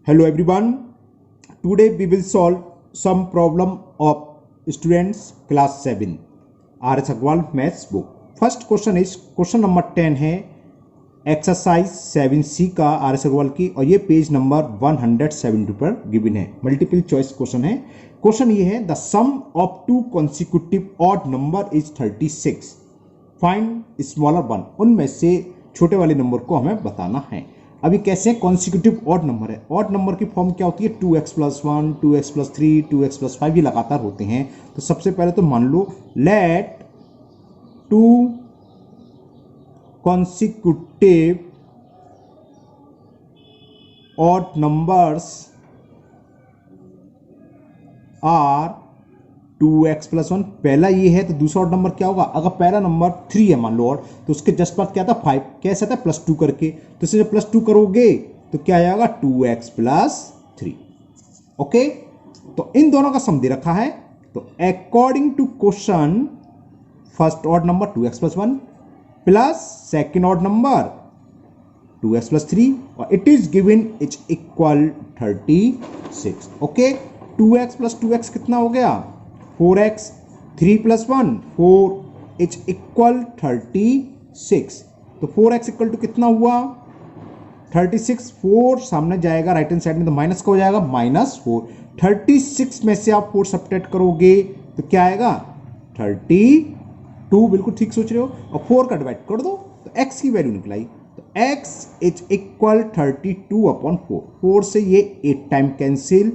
Hello everyone. Today we will solve some problem of students class 7 RS Agrawal maths book. First question is question number 10 है exercise 7C का RS Agarwal की और ये page number 170 पर given है। Multiple choice question है। Question ये है the sum of two consecutive odd number is 36। Find smaller one. उनमें से छोटे वाले नंबर को हमें बताना है। अभी कैसे कॉन्सिक्यूटिव ऑड नंबर है। ऑड नंबर की फॉर्म क्या होती है 2x+1 2x+3 2x+5 ये लगातार होते हैं। तो सबसे पहले तो मान लो let two consecutive odd numbers are 2x+1। पहला ये है तो दूसरा ऑड नंबर क्या होगा। अगर पहला नंबर 3 है मान लो और तो उसके जस्ट बाद क्या था 5 कैसे था +2 करके। तो इसे जब +2 करोगे तो क्या आएगा 2x+3। ओके तो इन दोनों का सम दे रखा है। तो according to question first odd number 2x+1 plus second odd number 2x+3 और it is given is equal 36। Okay 2x+2x कितना हो गया 4x 3+1 4 इज इक्वल 36। तो 4x इक्वल टू कितना हुआ 36। 4 सामने जाएगा राइट हैंड साइड में तो माइनस का हो जाएगा -4। 36 में से आप 4 सब्ट्रैक्ट करोगे तो क्या आएगा 32। बिल्कुल ठीक सोच रहे हो। और 4 का डिवाइड कर दो तो x की वैल्यू निकलाई। तो x इज इक्वल 32/4। 4 से ये 8 टाइम कैंसिल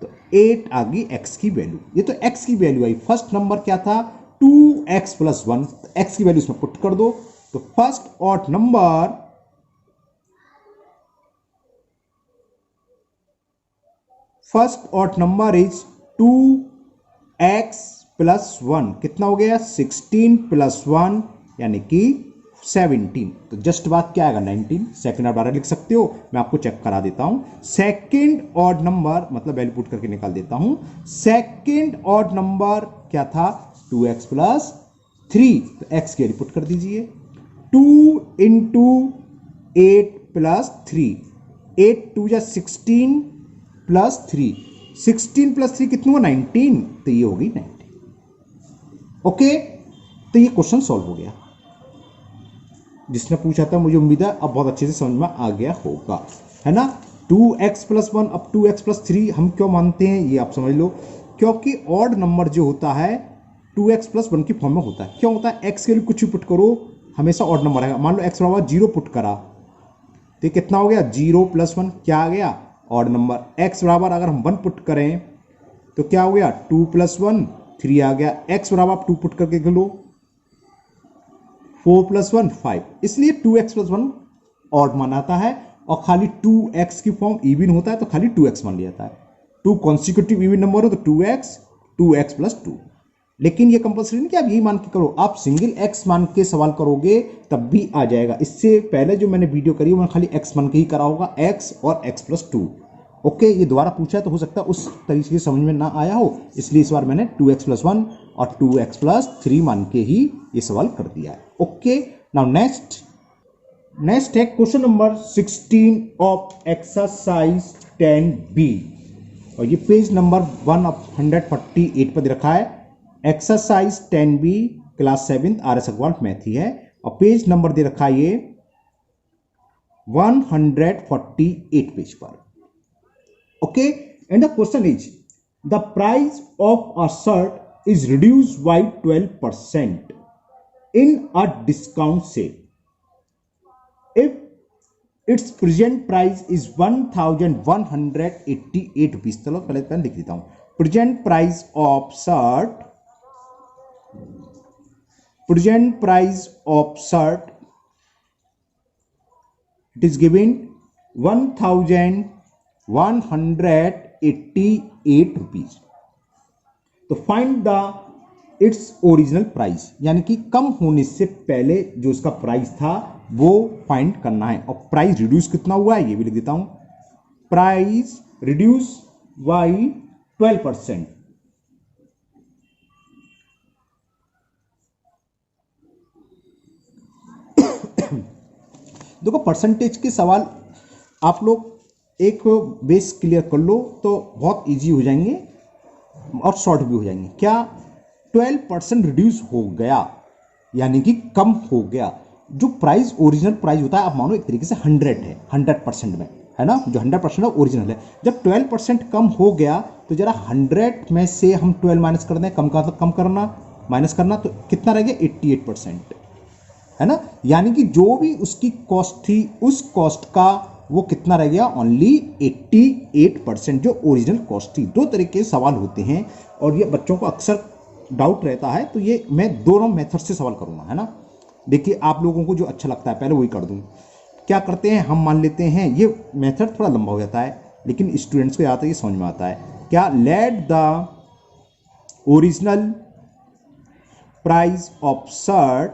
तो 8 आ गई x की वैल्यू। ये तो x की वैल्यू आई। फर्स्ट नंबर क्या था 2x+1 तो x की वैल्यू इसमें पुट कर दो। तो first odd number is 2x+1 कितना हो गया 16+1 यानी कि 17। तो जस्ट बात क्या आएगा 19। सेकंड ऑर्डर लिख सकते हो मैं आपको चेक करा देता हूं। सेकंड ऑड नंबर मतलब वैल्यू पुट करके निकाल देता हूं। सेकंड ऑड नंबर क्या था 2x+3 तो x की वैल्यू पुट कर दीजिए 2 × 8+3 8 2 जा 16 +3 16 + 3 कितनी हुआ 19। तो ये होगी 19। ओके तो ये क्वेश्चन सॉल्व हो गया। जिसने पूछा था मुझे उम्मीद है अब बहुत अच्छे से समझ में आ गया होगा है ना। 2x+1 अब 2x+3 हम क्यों मानते हैं ये आप समझ लो। क्योंकि ऑड नंबर जो होता है 2x+1 की फॉर्म में होता है। क्यों होता है x के लिए कुछ भी पुट करो हमेशा ऑड नंबर आएगा। मान लो x बराबर 0 पुट करा तो कितना हो गया 0+1 क्या आ गया ऑड नंबर। x बराबर अगर हम 1 पुट करें तो क्या हो गया 2+1 3 आ गया। x बराबर आप 2 पुट करके लो 4+1 5। इसलिए 2x+1 ऑड मानाता है और खाली 2x की फॉर्म इवन होता है तो खाली 2x मान लिया जाता है। 2 कॉन्सिक्यूटिव इवन नंबर हो तो 2x+2। लेकिन ये कंपल्सरी नहीं कि आप यही मान के करो। आप सिंगल x मान के सवाल करोगे तब भी आ जाएगा। इससे पहले जो मैंने वीडियो करी मैंने खाली x मान के ही करा होगा x और x+2। ओके ये दोबारा पूछा तो हो सकता है उस तरीके से समझ में ना आया हो इसलिए इस बार मैंने 2x+1 और 2x+3 मान के ही ये सवाल कर दिया है। ओके नाउ नेक्स्ट है question number 16 of exercise 10B और ये पेज नंबर 148 पर दे रखा है। Exercise 10B class 7 RS Agarwal math ही है और पेज नंबर दे रखा है ये 148 पेज पर। Okay, and the question is the price of a shirt is reduced by 12% in a discount sale. If its present price is 1188 rupees, चलो पहले लिख देता हूं। present price of shirt it is given 1188 rupees. तो find the its original price यानी कि कम होने से पहले जो इसका प्राइस था वो फाइंड करना है। और प्राइस रिड्यूस कितना हुआ है ये भी लिख देता हूं। Price reduce by 12%। देखो परसेंटेज के सवाल आप लोग एक बेस क्लियर कर लो तो बहुत इजी हो जाएंगे और शॉर्ट भी हो जाएंगे। क्या 12% रिड्यूस हो गया, यानी कि कम हो गया। जो प्राइस ओरिजिनल प्राइस होता है, आप मानो एक तरीके से 100 है, 100% में है ना, जो 100% है ओरिजिनल है। जब 12% कम हो गया तो जरा 100 में से हम 12 माइनस कर दें, कम करना माइनस करना, तो कितना रह गया 88%, है ना। यानी कि जो भी उसकी कॉस्ट थी उस कॉस्ट का वो कितना रह गया, ओनली 88%, जो ओरिजिनल कॉस्ट थी। दो तरीके के सवाल होते हैं और ये बच्चों को अक्सर डाउट रहता है, तो ये मैं दोनों मेथड से सवाल करूंगा, है ना। देखिए आप लोगों को जो अच्छा लगता है पहले वही कर दूं। क्या करते हैं, हम मान लेते हैं, ये मेथड थोड़ा लंबा हो जाता है लेकिन स्टूडेंट्स को आता है, ये समझ में आता है। क्या, late the original price of shirt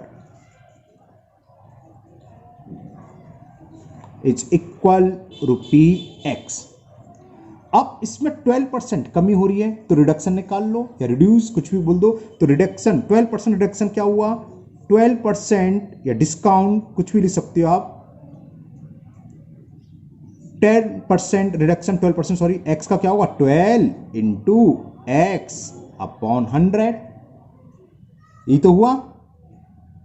is equal ₹X। अब इसमें 12% कमी हो रही है तो रिडक्शन निकाल लो या रिड्यूस, कुछ भी बोल दो। तो रिडक्शन 12% रिडक्शन क्या हुआ, 12% या डिस्काउंट कुछ भी लिख सकते हो आप। 10% रिडक्शन 12%, सॉरी, x का क्या होगा 12 इंटू एक्स अपॉन 100, ये तो हुआ,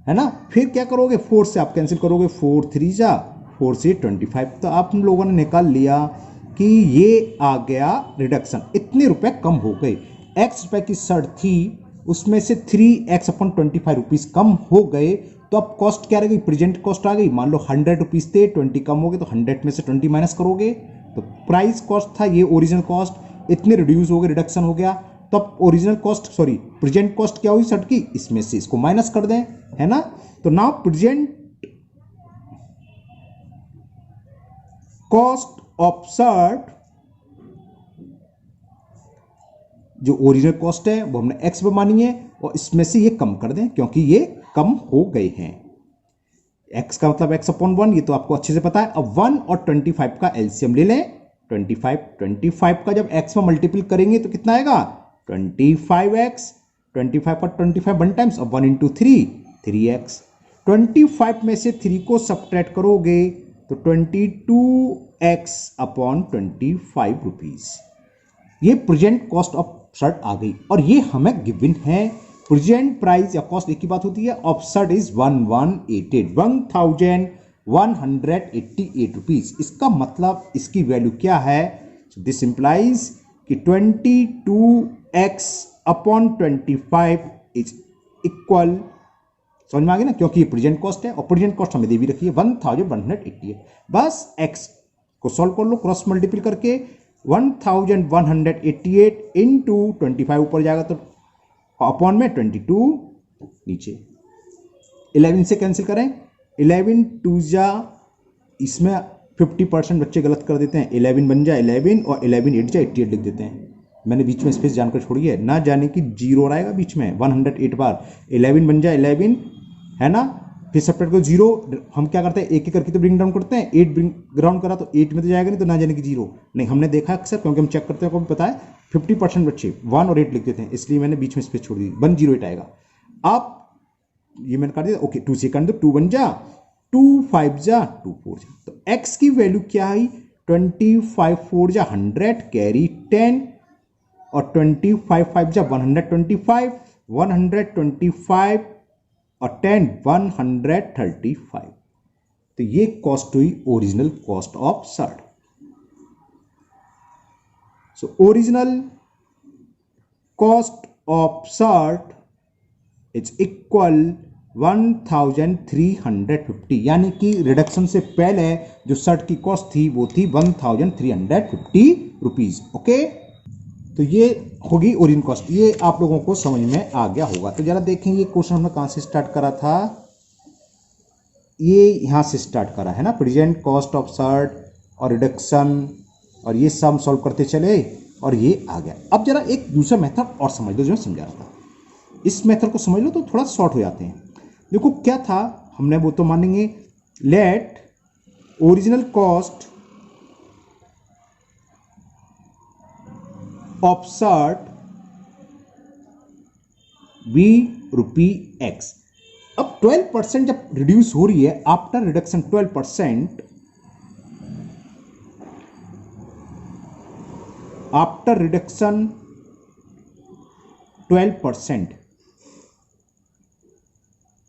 है ना। फिर क्या करोगे, 4 से आप कैंसिल करोगे, 4 3 जा 4 से 25, तो आप हम लोगों ने निकाल लिया कि ये आ गया रिडक्शन, इतने रुपए कम हो गए। x रुपए की शर्ट थी, उसमें से 3x अपॉन 25 रुपीज कम हो गए, तो अब कॉस्ट क्या रह गई, प्रेजेंट कॉस्ट आ गई। मान लो 100 रुपीज थे, 20 कम हो गए, तो 100 में से 20 माइनस करोगे, तो प्राइस कॉस्ट था ये ओरिजिनल कॉस्ट, इतने रिड्यूस हो गए, रिडक्शन हो गया। तो अब original cost, sorry present cost क्या हुई शर्ट की, इसमें से इसको माइनस कर दें, है ना। तो now present cost of shirt, जो ओरिजिनल कॉस्ट है वो हमने x पे मानी है, और इसमें से ये कम कर दें क्योंकि ये कम हो गए हैं। x का मतलब x अपॉन 1, ये तो आपको अच्छे से पता है। अब 1 और 25 का एलसीएम ले लें, 25 का जब x में मल्टीपल करेंगे तो कितना आएगा 25x, 25 का 25 1 टाइम्स, अब 1 इंटू 3x, 25 में से 3 को सब्ट्रैक्ट करोगे तो 22x अपॉन 25 रुपीज, ये प्रेजेंट कॉस्ट ऑफ शर्ट आ गई। और ये हमें गिवन है, प्रेजेंट प्राइस या कॉस्ट एक ही बात होती है, ऑफ शर्ट इज 1188 रुपीज। इसका मतलब इसकी वैल्यू क्या है, दिस इंप्लाइज कि 22x अपॉन 25 इज इक्वल, समझ में आ गया ना, क्योंकि ये प्रेजेंट कॉस्ट है और प्रेजेंट कॉस्ट हमें दे भी रखी है 1188। बस x को सॉल्व कर लो क्रॉस मल्टीपल करके, 1188 इंटू 25 ऊपर जाएगा तो अपॉन में 22 नीचे, 11 से कैंसिल करें, 11 2 जा, इसमें 50% बच्चे गलत कर देते हैं, 11 बन जाए 11 और 11 8 जा 88 लिख देते हैं। मैंने बीच में स्पेस जानकर छोड़ी है, ना जाने कि जीरो आएगा बीच में 108 बार, 11 बन जाए 11, है ना। फिर सेपरेट को जीरो, हम क्या करते हैं एक एक करके तो ब्रिंग डाउन करते हैं, 8 ब्रिंग डाउन करा तो 8 में तो जाएगा नहीं, तो ना जाने की जीरो नहीं, हमने देखा अक्सर क्योंकि हम चेक करते हैं, आपको पता है 50% बच्चे 1 और 8 लिख देते हैं, इसलिए मैंने बीच में स्पेस छोड़ दी, 108 आएगा। अब ये मैंने कर दिया, ओके 2 से कर दो, 2 1 जा 2 5 जा 2 4 जा, तो x की वैल्यू क्या आई 25 4 जा 100 कैरी 10 और 25 5 जा 125, 125 और 10 135, तो ये कॉस्ट हुई original cost of shirt. So original cost of shirt is equal 1350, यानी कि रिडक्शन से पहले जो शर्ट की कॉस्ट थी वो थी 1350 रुपीज। ओके, तो ये होगी ओरिजिनल कॉस्ट, ये आप लोगों को समझ में आ गया होगा। तो जरा देखें ये क्वेश्चन हमने कहां से स्टार्ट करा था, ये यहां से स्टार्ट करा है ना, प्रेजेंट कॉस्ट ऑफ शर्ट और रिडक्शन, और ये सम सॉल्व करते चले और ये आ गया। अब जरा एक दूसरा मेथड और समझ लो जो मैं समझा रहा था, इस मेथड को समझ लो तो थोड़ा शॉर्ट हो जाते हैं। देखो क्या था, हमने वो तो मानेंगे, let original cost of shirt be ₹X। अब 12% जब रिड्यूस हो रही है, after reduction 12%, after reduction 12%,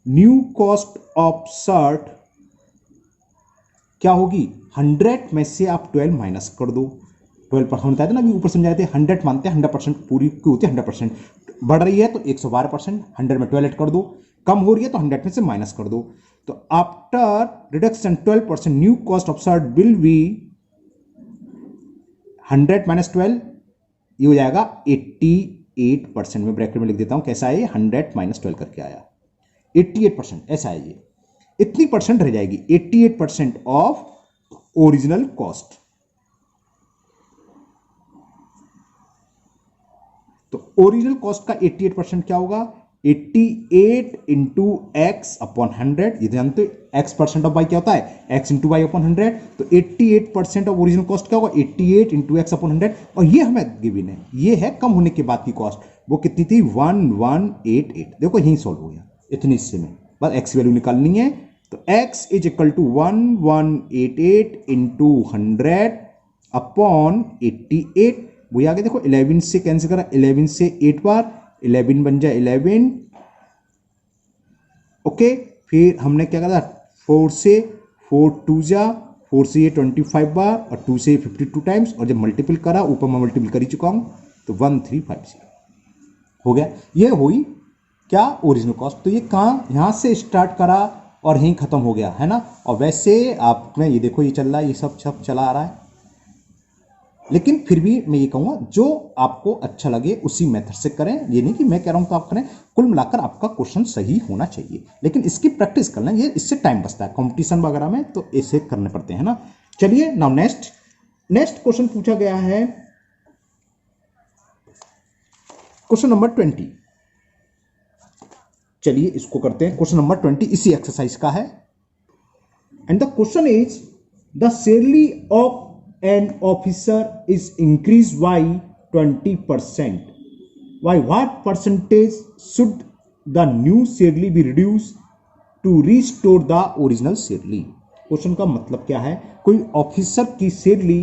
new cost of shirt क्या होगी? 100 में से आप 12 माइनस कर दो। 12% होता है ना, अभी ऊपर समझाए थे, 100 मानते हैं 100% पूरी की होती है 100%, बढ़ रही है तो 112%, 100 में 12 ऐड कर दो, कम हो रही है तो 100 में से माइनस कर दो। तो after reduction 12% new cost of shirt will be 100 minus 12, ये हो जाएगा 88%। में ब्रैकेट में लिख देता हूं कैसा है, 100 माइनस 12 करके आया 88%, ऐसा है ये। इतनी परसेंट रह जाएगी, 88% ऑफ ओरिजिनल कॉस्ट। तो ओरिजिनल कॉस्ट का 88% क्या होगा? 88 इंटू एक्स अपॉन 100, ये जानते हो एक्स परसेंट ऑफ वाई क्या होता है? X into Y upon 100। तो 88% ऑफ ओरिजिनल कॉस्ट क्या होगा? 88 इंटू एक्स अपॉन 100। और ये हमें गिवन है, ये है कम होने के बाद की कॉस्ट, वो कितनी थी? 1188। देखो यही सॉल्व हो गया इतनी हिस्से में, बस एक्स वैल्यू निकालनी है। तो x is equal to 1188 into 100 upon 88। वो आगे देखो 11 से कैंसिल करा, 11 से 8 बार, 11 बन जाए 11। ओके, फिर हमने क्या करा? 4 से 4 2 जा, 4 से ये 25 बार और 2 से 52 टाइम्स, और जब मल्टीपल करा, ऊपर मैं मल्टीपल कर ही चुका हूं, तो 1350 हो गया। ये हुई क्या? Original cost. तो ये कहां, यहां से स्टार्ट करा और यहीं खत्म हो गया, है ना। और वैसे आप में ये देखो, ये चल रहा है, ये सब चला आ रहा है। लेकिन फिर भी मैं ये कहूंगा जो आपको अच्छा लगे उसी मेथड से करें, ये नहीं कि मैं कह रहा हूं तो आप करें। कुल मिलाकर आपका क्वेश्चन सही होना चाहिए, लेकिन इसकी प्रैक्टिस कर लें, ये इससे टाइम बचता है कंपटीशन वगैरह में, तो ऐसे करने पड़ते हैं ना। चलिए नाउ नेक्स्ट क्वेश्चन पूछा गया है, क्वेश्चन नंबर 20। चलिए इसको करते हैं। क्वेश्चन नंबर 20 इसी एक्सरसाइज का है, and the question is the salary of an officer is increase by 20%, by what percentage should the new salary be reduce to restore the original salary. Question का मतलब क्या है? कोई ऑफिसर की salary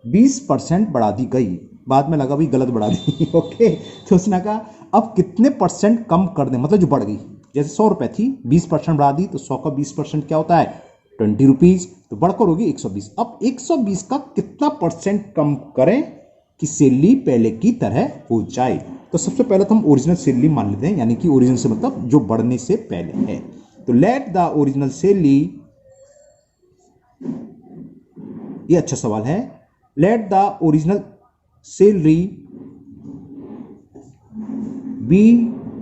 20% बढ़ा दी गई, बाद में लगा भी गलत बढ़ा दी ओके, तो उसने कहा अब कितने परसेंट कम कर दें, मतलब जो बढ़ गई, जैसे 100 रुपए थी, 20% बढ़ा दी, तो 100 का 20% क्या होता है? 20 रुपीज, तो बढ़कर होगी 120। अब 120 का कितना परसेंट कम करें कि सैलरी पहले की तरह हो जाए? तो सबसे पहले तो हम ओरिजिनल सैलरी मान लेते हैं, यानी कि ओरिजिनल से मतलब जो बढ़ने से पहले है। तो लेट द ओरिजिनल सैलरी, ये अच्छा सवाल है, let the original salary be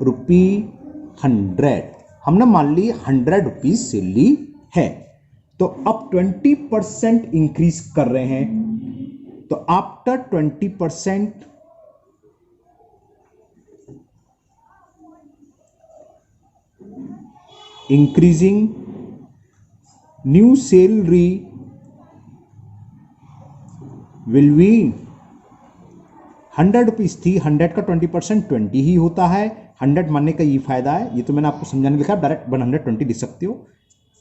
₹100। हमने मान ली 100 रुपीज सैलरी है, तो अब 20% इंक्रीज कर रहे हैं। तो after 20% increasing new salary will be 100 rupees थी, 100 का 20% 20 ही होता है। 100 मानने का ये फायदा है, ये तो मैंने आपको समझाने लिखा, डायरेक्ट 120 लिख सकते हो,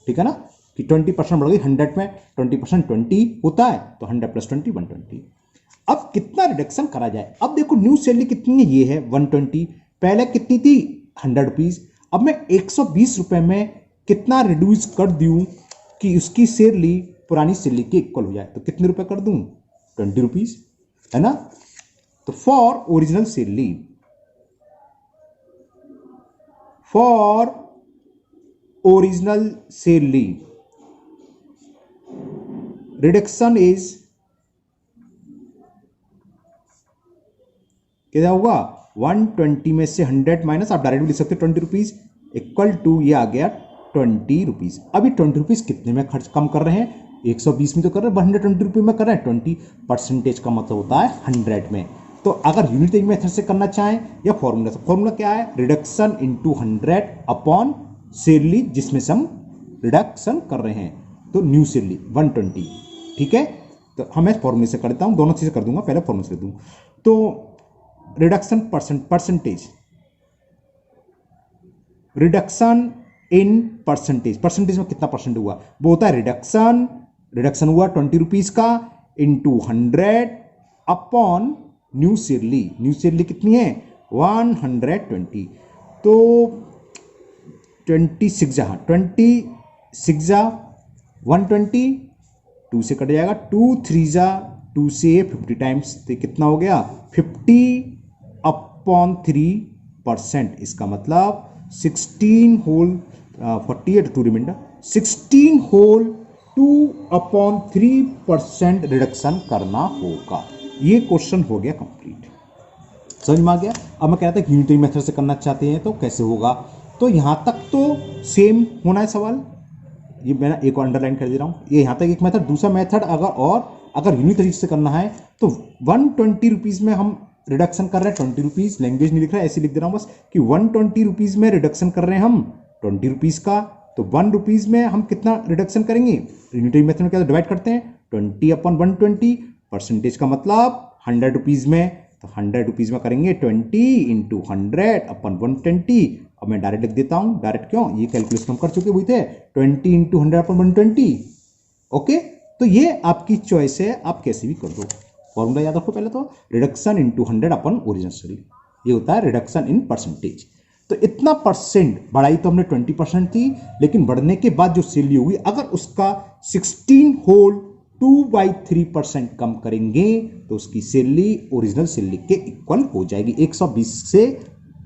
ठीक है ना, कि 20% बढ़ गई, 100 में 20% 20 होता है, तो 100 + 20 120। अब कितना रिडक्शन करा जाए? अब देखो न्यू सैलरी कितनी है, ये है 120, पहले कितनी थी? 100 रुपीज। अब मैं 120 रुपए में कितना रिड्यूस कर दूं कि उसकी सैलरी पुरानी सैलरी के इक्वल हो जाए? तो कितने रुपए कर दूं? 20 रुपीज, है ना। तो for original salary, for original salary reduction is क्या होगा? 120 में से 100 माइनस, आप डायरेक्ट भी लिख सकते हो 20 रुपीज इक्वल टू, ये आ गया 20 रुपीज। अभी 20 रुपीज कितने में खर्च कम कर रहे हैं? 120 में तो कर रहे हैं, 120 रुपये में कर रहे हैं। 20% का मतलब होता है 100 में। तो अगर यूनिट मेथड से करना चाहें या फॉर्मूला से, फॉर्मूला क्या है? रिडक्शन इंटू 100 अपॉन सैलरी जिसमें से हम रिडक्शन कर रहे हैं, तो न्यू सैलरी 120, ठीक है। तो हमें फॉर्मूले से कर देता हूं, दोनों चीजें कर दूंगा, पहले फॉर्मूले से दूं। तो reduction percentage, reduction in percentage में कितना परसेंट हुआ, वो होता है रिडक्शन हुआ 20 रुपीज का इंटू 100 अपॉन न्यू सिरली कितनी है 120, तो 26 जहाँ 26 जा 120, 2 से कट जाएगा, 2 3 जा 2 से 50 टाइम्स, तो कितना हो गया 50/3%। इसका मतलब 16 होल 48 2 रिमाइंडर 16 होल 2/3% रिडक्शन करना होगा। ये क्वेश्चन हो गया कंप्लीट, समझ में आ गया। अब मैं कह रहा था यूनिटरी मेथड से करना चाहते हैं तो कैसे होगा, तो यहां तक तो सेम होना है सवाल, ये मैं एक और अंडरलाइन कर दे रहा हूं, ये यहां तक एक मेथड, दूसरा मेथड अगर यूनिटरी से करना है तो 120 रुपीज में हम रिडक्शन कर रहे हैं 20 रुपीज, लैंग्वेज नहीं लिख रहा है ऐसे लिख दे रहा हूं बस कि 120 रुपीज में रिडक्शन कर रहे हैं हम 20 रुपीज का, तो 1 रुपीज में हम कितना रिडक्शन करेंगे, यूनिटरी मेथड में क्या डिवाइड करते हैं 20/120, परसेंटेज का मतलब 100 रुपीज में, तो 100 रुपीज में करेंगे 20 × 100/120। अब मैं डायरेक्ट लिख देता हूं, डायरेक्ट क्यों, ये कैलकुलेशन हम कर चुके हुए थे 20 × 100/120। ओके, तो ये आपकी चॉइस है, आप कैसे भी कर दो। फॉर्मूला याद रखो पहले तो, रिडक्शन × 100/ओरिजिनल सेल, ये होता है रिडक्शन इन परसेंटेज। तो इतना परसेंट बढ़ाई तो हमने 20% थी, लेकिन बढ़ने के बाद जो सैलरी हुई अगर उसका 16 होल 2/3% कम करेंगे तो उसकी सैलरी ओरिजिनल सैलरी के इक्वल हो जाएगी, 120 से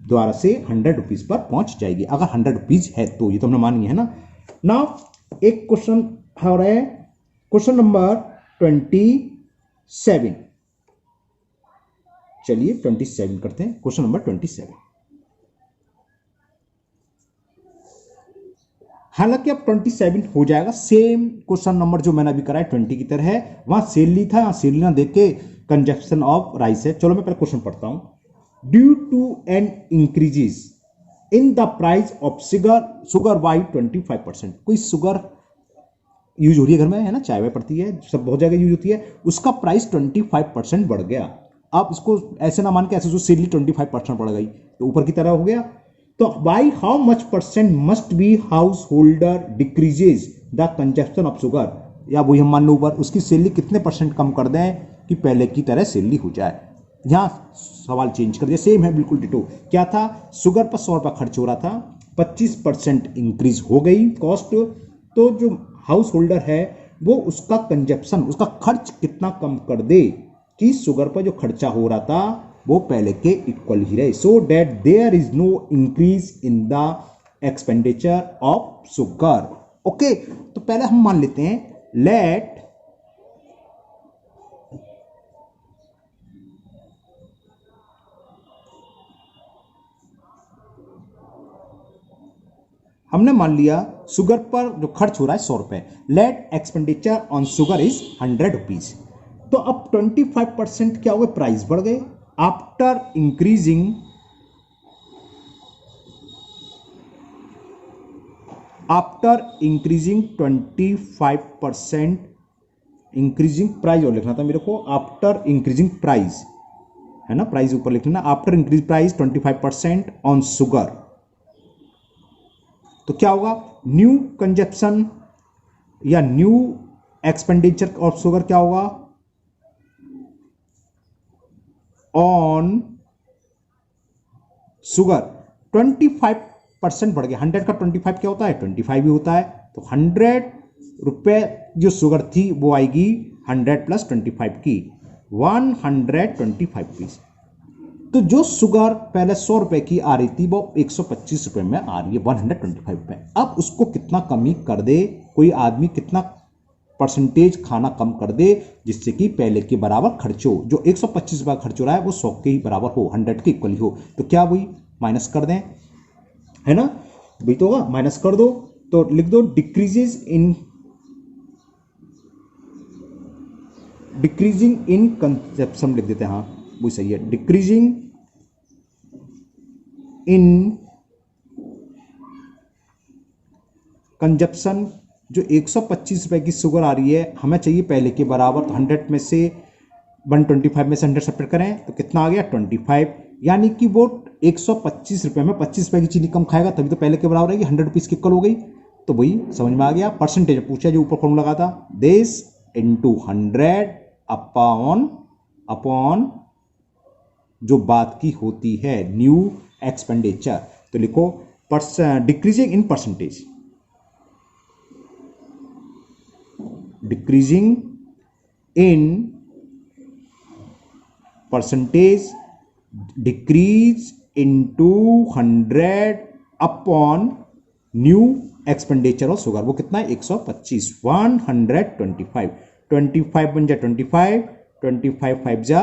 द्वारा से 100 रुपीज पर पहुंच जाएगी, अगर 100 रुपीज है तो। ये तो हमने मानी है ना। नाउ एक क्वेश्चन हो रहा है, क्वेश्चन नंबर 27, चलिए 27 करते हैं, क्वेश्चन नंबर 27। हालांकि अब 27 हो जाएगा, सेम क्वेश्चन नंबर जो मैंने अभी कराया 20 की तरह है, वहां सेलरी था, यहां सेलरी ना देख के कंजप्शन ऑफ राइस है। चलो मैं पहले क्वेश्चन पढ़ता हूं। Due to an increases in the price of sugar by 25%, कोई शुगर यूज हो रही है घर में, है ना, चाय वाय पड़ती है, सब बहुत जगह यूज होती है, उसका प्राइस 25% बढ़ गया। आप इसको ऐसे ना मान के ऐसे जो सैलरी 25% बढ़ गई तो ऊपर की तरह हो गया, तो by how much percent must be house holder decreases the consumption of sugar, या वही हम मान लो ऊपर उसकी सैलरी कितने परसेंट कम कर दें कि पहले की तरह सैलरी हो जाए। यहां सवाल चेंज कर दिया, सेम है बिल्कुल डिटो। क्या था, शुगर पर 100 रुपया खर्च हो रहा था, 25% इंक्रीज हो गई कॉस्ट, तो जो हाउस होल्डर है वो उसका कंजप्शन, उसका खर्च कितना कम कर दे कि शुगर पर जो खर्चा हो रहा था वो पहले के इक्वल ही रहे, so that there is no increase in the expenditure of sugar. Okay, तो पहले हम मान लेते हैं लेट हमने मान लिया शुगर पर जो खर्च हो रहा है 100 रुपए, let expenditure on sugar is 100 rupees. तो अब 25% क्या हुए, प्राइस बढ़ गए। आफ्टर इंक्रीजिंग 25% इंक्रीजिंग प्राइस, और लिखना था मेरे को आफ्टर इंक्रीजिंग प्राइस, है ना, प्राइस ऊपर लिख लेना, after increase price 25% on sugar, तो क्या होगा, न्यू कंजप्शन या न्यू एक्सपेंडिचर ऑफ शुगर क्या होगा, ऑन शुगर 25% बढ़ गया। 100 का 25 क्या होता है, 25 ही होता है, तो 100 रुपए जो शुगर थी वो आएगी 100 + 25 की 125 पीस। तो जो शुगर पहले 100 रुपए की आ रही थी वो 125 रुपए में आ रही है, 125 रुपए। अब उसको कितना कमी कर दे कोई आदमी, कितना परसेंटेज खाना कम कर दे जिससे कि पहले के बराबर खर्च हो, जो 125 रुपए खर्च हो रहा है वो 100 के ही बराबर हो, 100 के इक्वल हो, तो क्या वही माइनस कर दें, है ना, वही तो होगा, माइनस कर दो, तो लिख दो डिक्रीजिंग इन कंजप्शन लिख देते हैं, हाँ वो सही है, डिक्रीजिंग इन कंजप्शन। जो 125 रुपए की शुगर आ रही है हमें चाहिए पहले के बराबर, तो 100 में से 125 में से 100 सेपरेट करें तो कितना आ गया 25, यानी कि वो 125 रुपए में 25 रुपए की चीनी कम खाएगा तभी तो पहले के बराबर रहेगी, 100 रुपीज की इक्वल हो गई। तो वही समझ में आ गया, परसेंटेज पूछा जो ऊपर फॉर्मूला लगा था, दिस × 100 अपॉन जो बात की होती है न्यू एक्सपेंडिचर, तो लिखो decreasing in percentage, decreasing in percentage, decrease into 100 upon new expenditure of sugar. वो कितना है 125, 125, 25 बन जाए 25, 25 5 जा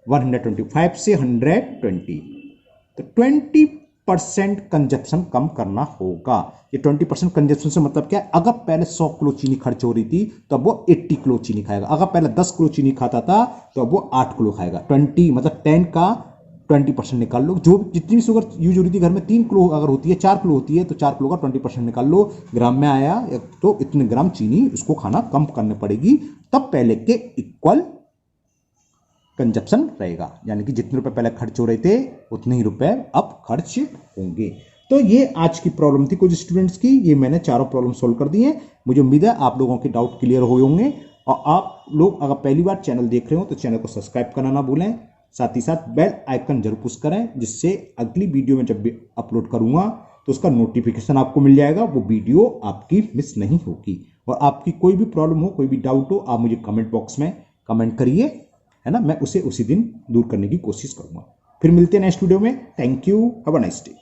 125 से 120, तो 20% कंजप्शन कम करना होगा। ये 20% कंजप्शन से मतलब क्या है, अगर पहले 100 किलो चीनी खर्च हो रही थी तो अब वो 80 किलो चीनी खाएगा, अगर पहले 10 किलो चीनी खाता था तो अब वो 8 किलो खाएगा। 20 मतलब 10 का 20% निकाल लो, जो जितनी भी शुगर यूज हो रही थी घर में 3 किलो अगर होती है, 4 किलो होती है, तो 4 किलो का 20% निकाल लो, ग्राम में आया तो इतने ग्राम चीनी उसको खाना कम करनी पड़ेगी, तब पहले के इक्वल कंजप्शन रहेगा। यानी कि जितने रुपए पहले खर्च हो रहे थे उतने ही रुपए अब खर्च होंगे। तो ये आज की प्रॉब्लम थी कुछ स्टूडेंट्स की, ये मैंने चारों प्रॉब्लम सोल्व कर दी हैं। मुझे उम्मीद है आप लोगों के डाउट क्लियर हुए होंगे, और आप लोग अगर पहली बार चैनल देख रहे हो तो चैनल को सब्सक्राइब करना ना भूलें, साथ ही साथ बेल आइकन जरूर पुश करें, जिससे अगली वीडियो में जब भी अपलोड करूंगा तो उसका नोटिफिकेशन आपको मिल जाएगा, वो वीडियो आपकी मिस नहीं होगी। और आपकी कोई भी प्रॉब्लम हो, कोई भी डाउट हो, आप मुझे कमेंट बॉक्स में कमेंट करिए, है ना, मैं उसे उसी दिन दूर करने की कोशिश करूंगा। फिर मिलते हैं नेक्स्ट वीडियो में। Thank you, have a nice day.